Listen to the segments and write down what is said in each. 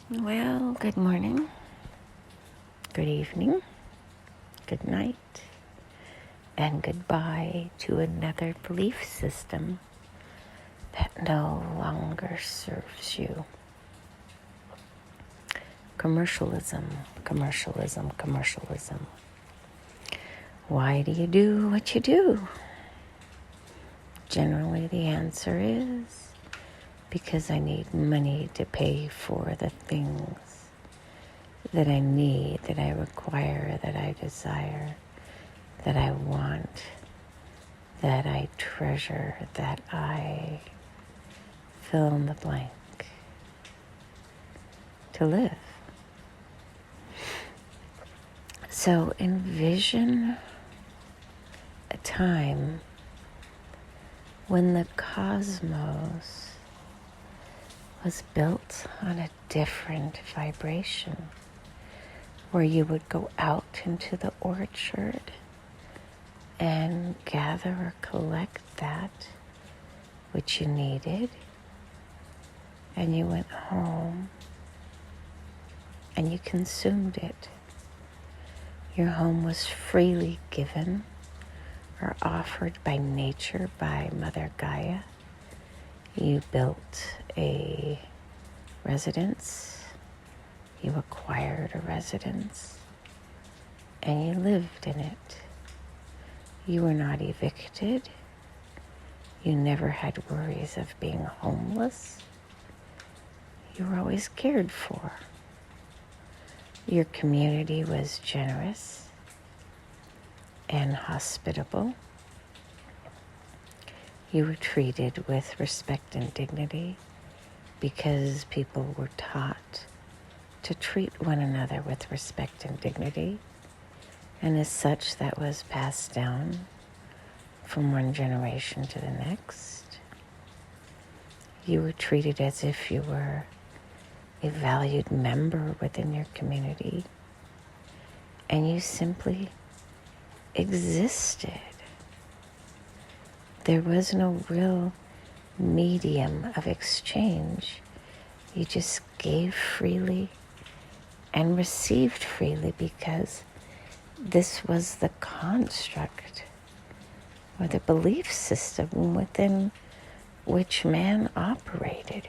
Well, good morning, good evening, good night, and goodbye to another belief system that no longer serves you. Commercialism, commercialism, commercialism. Why do you do what you do? Generally, the answer is because I need money to pay for the things that I need, that I require, that I desire, that I want, that I treasure, that I fill in the blank to live. So envision a time when the cosmos was built on a different vibration, where you would go out into the orchard and gather or collect that which you needed, and you went home and you consumed it. Your home was freely given or offered by nature, by Mother Gaia. You built a residence, you acquired a residence, and you lived in it. You were not evicted. You never had worries of being homeless. You were always cared for. Your community was generous and hospitable. You were treated with respect and dignity because people were taught to treat one another with respect and dignity. And as such, that was passed down from one generation to the next. You were treated as if you were a valued member within your community, and you simply existed. There was no real medium of exchange. You just gave freely and received freely because this was the construct or the belief system within which man operated.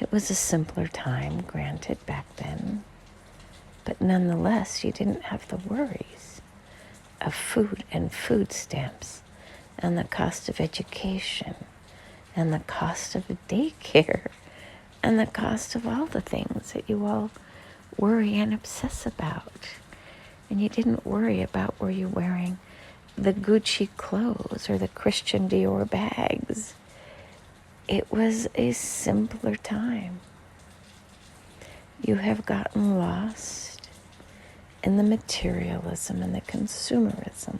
It was a simpler time, granted, back then, but nonetheless, you didn't have the worries of food and food stamps and the cost of education and the cost of daycare and the cost of all the things that you all worry and obsess about. And you didn't worry about were you wearing the Gucci clothes or the Christian Dior bags. It was a simpler time. You have gotten lost in the materialism and the consumerism.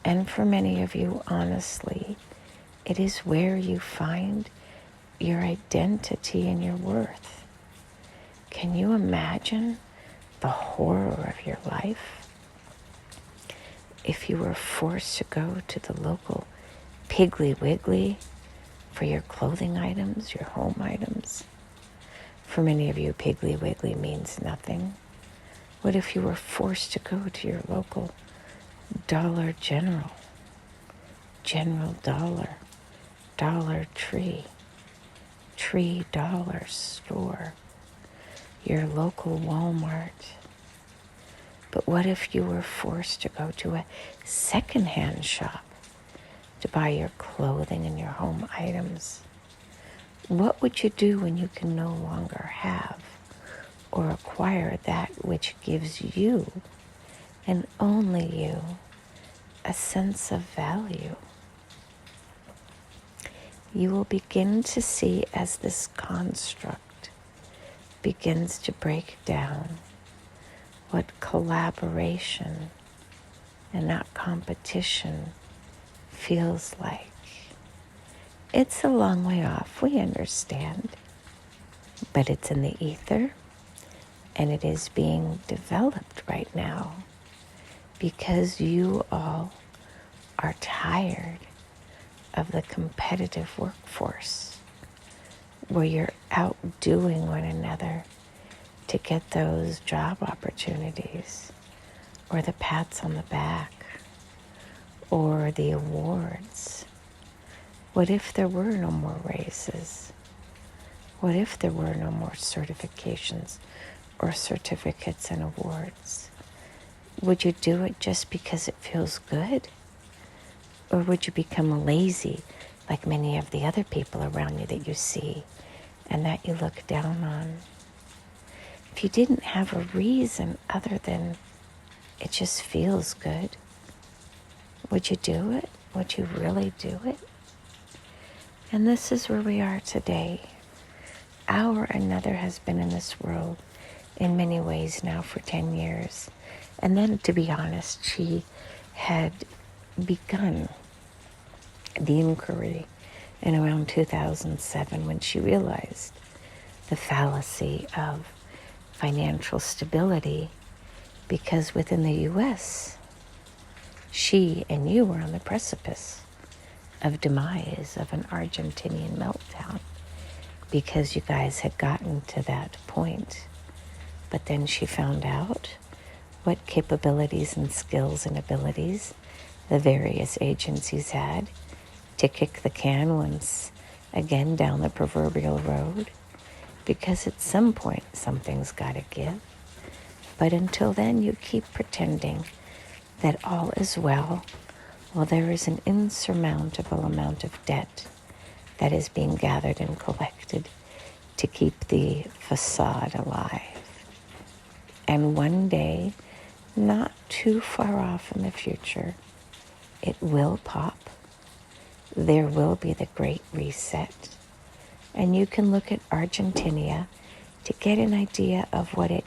And for many of you, honestly, it is where you find your identity and your worth. Can you imagine the horror of your life if you were forced to go to the local Piggly Wiggly for your clothing items, your home items? For many of you, Piggly Wiggly means nothing. What if you were forced to go to your local Dollar General, General Dollar, Dollar Tree, Tree Dollar Store, your local Walmart? But what if you were forced to go to a secondhand shop to buy your clothing and your home items? What would you do when you can no longer have or acquire that which gives you, and only you, a sense of value? You will begin to see as this construct begins to break down what collaboration and not competition feels like. It's a long way off, we understand, but it's in the ether, and it is being developed right now because you all are tired of the competitive workforce. where you're outdoing one another to get those job opportunities, or the pats on the back, or the awards? What if there were no more raises? What if there were no more certifications or certificates and awards? Would you do it just because it feels good? Or would you become lazy like many of the other people around you that you see and that you look down on? If you didn't have a reason other than it just feels good, would you do it? Would you really do it? And this is where we are today. Our another has been in this world in many ways now for 10 years. And then, to be honest, she had begun the inquiry in around 2007 when she realized the fallacy of financial stability, because within the U.S., she and you were on the precipice of demise, of an Argentinian meltdown, because you guys had gotten to that point. But then she found out what capabilities and skills and abilities the various agencies had to kick the can once again down the proverbial road, because at some point something's got to give. But until then, you keep pretending that all is well, while there is an insurmountable amount of debt that is being gathered and collected to keep the facade alive. And one day, not too far off in the future, it will pop. There will be the Great Reset. And you can look at Argentina to get an idea of what it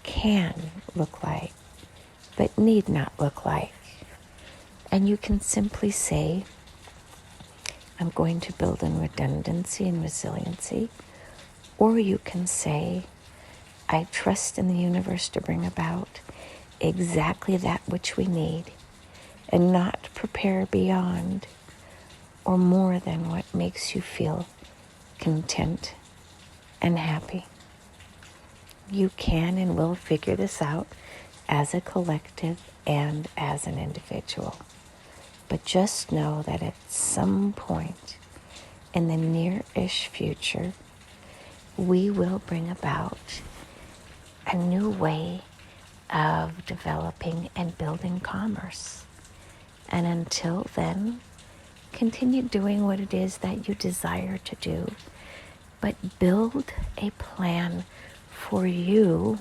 can look like, but need not look like. And you can simply say, I'm going to build in redundancy and resiliency. Or you can say, I trust in the universe to bring about exactly that which we need, and not prepare beyond or more than what makes you feel content and happy. You can and will figure this out as a collective and as an individual. But just know that at some point in the near-ish future, we will bring about a new way of developing and building commerce. And until then, continue doing what it is that you desire to do, but build a plan for you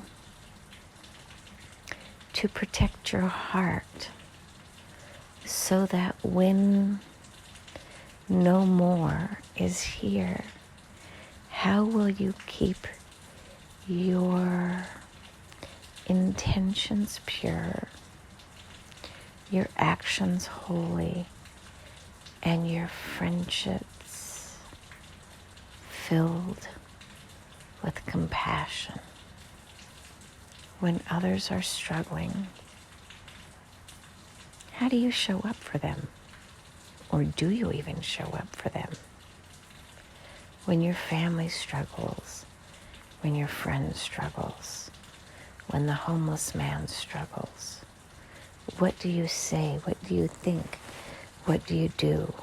to protect your heart, so that when no more is here, how will you keep your intentions pure, your actions holy, and your friendships filled with compassion? When others are struggling, how do you show up for them? Or do you even show up for them? When your family struggles, when your friend struggles, when the homeless man struggles, what do you say? What do you think? What do you do?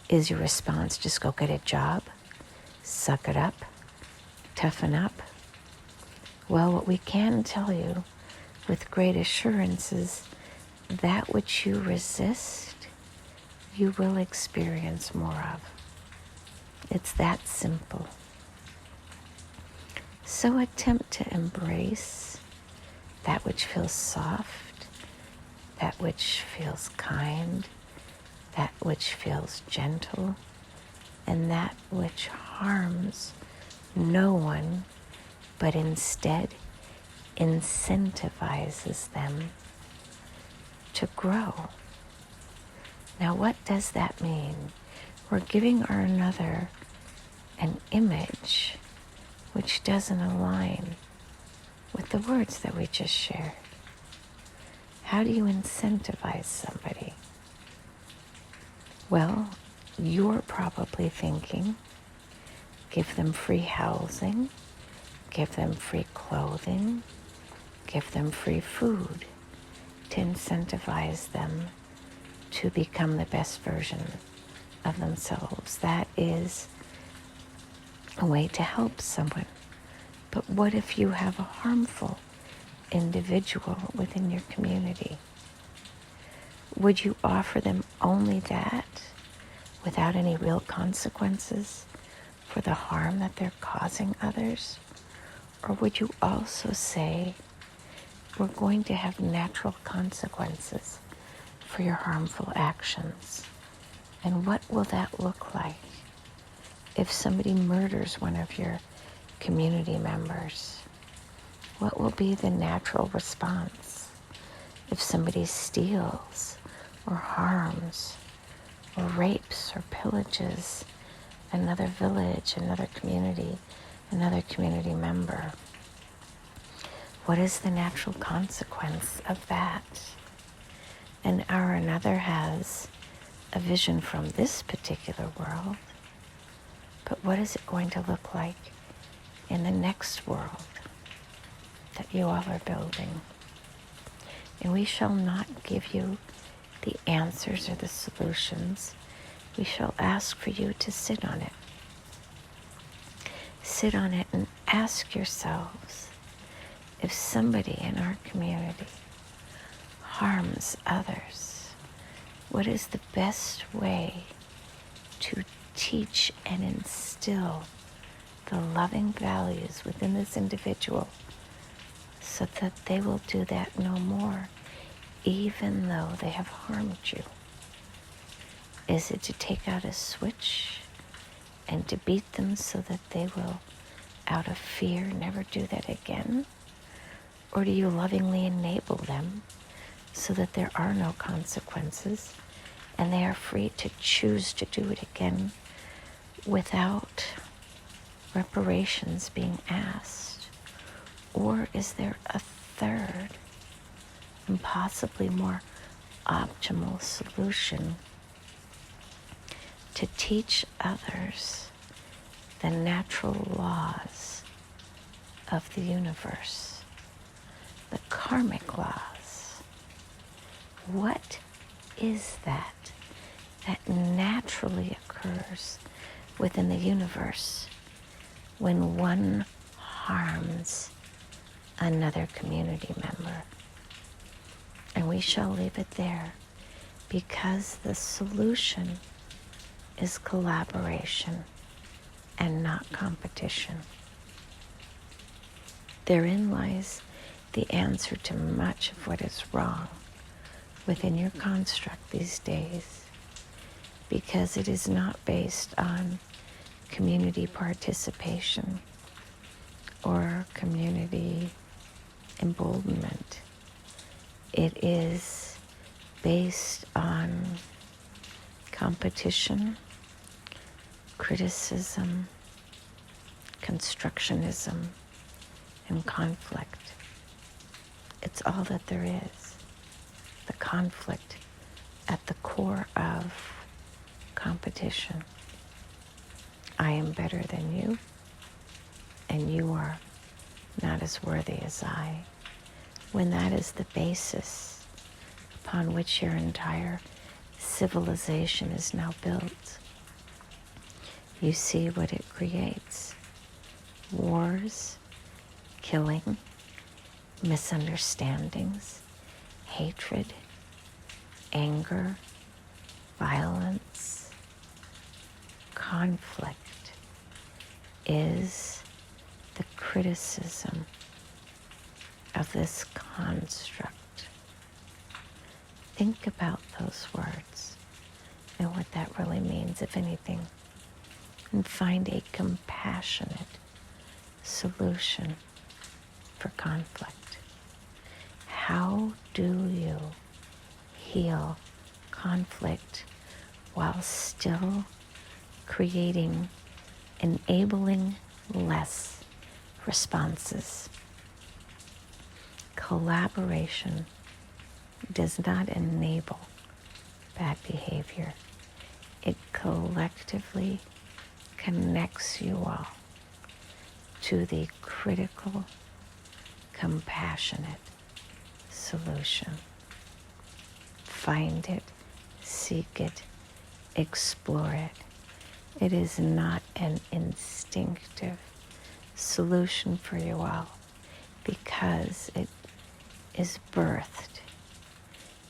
Is your response just go get a job? Suck it up? Toughen up? Well, what we can tell you with great assurance is that which you resist, you will experience more of. It's that simple. So attempt to embrace that which feels soft, that which feels kind, that which feels gentle, and that which harms no one, but instead incentivizes them to grow. Now, what does that mean? We're giving our another an image which doesn't align with the words that we just shared. How do you incentivize somebody? Well, you're probably thinking Give them free housing, give them free clothing, give them free food to incentivize them to become the best version of themselves. That is a way to help someone. But what if you have a harmful individual within your community? Would you offer them only that without any real consequences for the harm that they're causing others? Or would you also say, we're going to have natural consequences for your harmful actions? And what will that look like if somebody murders one of your community members? What will be the natural response if somebody steals or harms or rapes or pillages another village, another community member? What is the natural consequence of that? And our another has a vision from this particular world, but what is it going to look like in the next world that you all are building? And we shall not give you the answers or the solutions. We shall ask for you to sit on it. Sit on it and ask yourselves, if somebody in our community harms others, what is the best way to teach and instill the loving values within this individual so that they will do that no more, even though they have harmed you? Is it to take out a switch and to beat them so that they will, out of fear, never do that again? Or do you lovingly enable them so that there are no consequences and they are free to choose to do it again without reparations being asked? Or is there a third and possibly more optimal solution to teach others the natural laws of the universe, the karmic laws? What is that naturally occurs within the universe when one harms another community member? And we shall leave it there, because the solution is collaboration and not competition. Therein lies the answer to much of what is wrong within your construct these days, because it is not based on community participation or community emboldenment. It is based on competition, criticism, constructionism, and conflict. It's all that there is. The conflict at the core of competition. I am better than you, and you are not as worthy as I. When that is the basis upon which your entire civilization is now built, you see what it creates. Wars, killing, misunderstandings, hatred, anger, violence. Conflict is the criticism of this construct. Think about those words and what that really means, if anything, and find a compassionate solution for conflict. How do you heal conflict while still creating enabling less responses? Collaboration does not enable bad behavior. It collectively connects you all to the critical, compassionate solution. Find it, seek it, explore it. It is not an instinctive solution for you all because it is birthed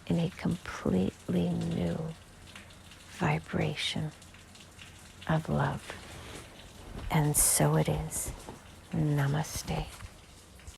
in a completely new vibration of love. And so it is. Namaste.